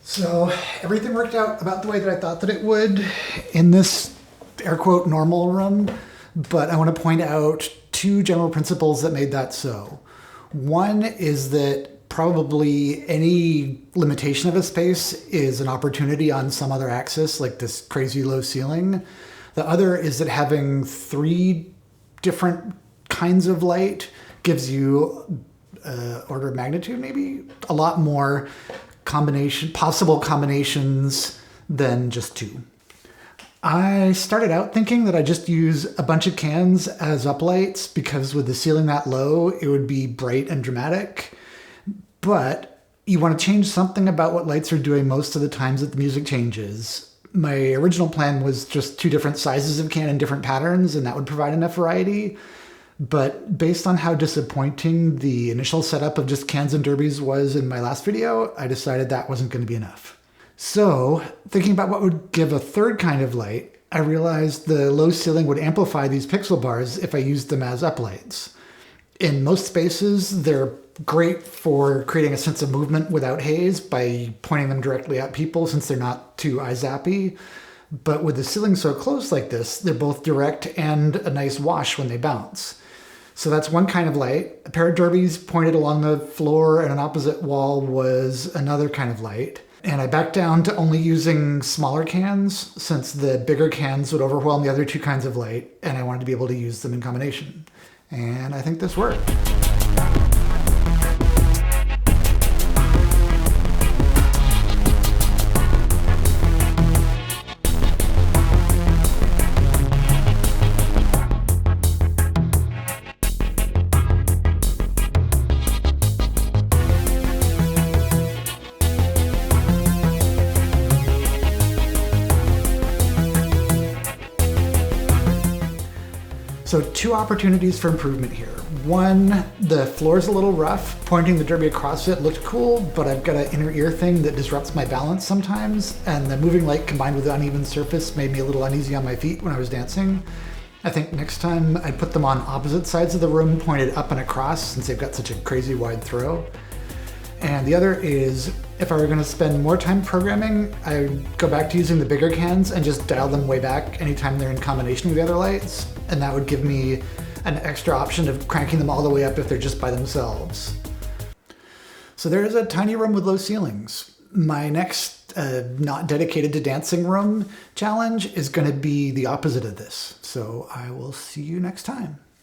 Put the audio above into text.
So everything worked out about the way that I thought that it would in this air quote normal room, but I want to point out two general principles that made that so. One is that probably any limitation of a space is an opportunity on some other axis, like this crazy low ceiling. The other is that having three different kinds of light gives you order of magnitude, maybe a lot more possible combinations than just two. I started out thinking that I just use a bunch of cans as uplights because with the ceiling that low, it would be bright and dramatic. But you want to change something about what lights are doing most of the times that the music changes. My original plan was just two different sizes of can in different patterns, and that would provide enough variety. But based on how disappointing the initial setup of just cans and derbies was in my last video, I decided that wasn't going to be enough. So, thinking about what would give a third kind of light, I realized the low ceiling would amplify these pixel bars if I used them as uplights. In most spaces, they're great for creating a sense of movement without haze by pointing them directly at people since they're not too eye-zappy. But with the ceiling so close like this, they're both direct and a nice wash when they bounce. So that's one kind of light. A pair of derbies pointed along the floor and an opposite wall was another kind of light. And I backed down to only using smaller cans since the bigger cans would overwhelm the other two kinds of light, and I wanted to be able to use them in combination. And I think this worked. So two opportunities for improvement here. One, the floor's a little rough. Pointing the derby across it looked cool, but I've got an inner ear thing that disrupts my balance sometimes, and the moving light combined with the uneven surface made me a little uneasy on my feet when I was dancing. I think next time I'd put them on opposite sides of the room, pointed up and across, since they've got such a crazy wide throw. And the other is, if I were going to spend more time programming, I'd go back to using the bigger cans and just dial them way back anytime they're in combination with the other lights. And that would give me an extra option of cranking them all the way up if they're just by themselves. So there's a tiny room with low ceilings. My next not dedicated to dancing room challenge is going to be the opposite of this. So I will see you next time.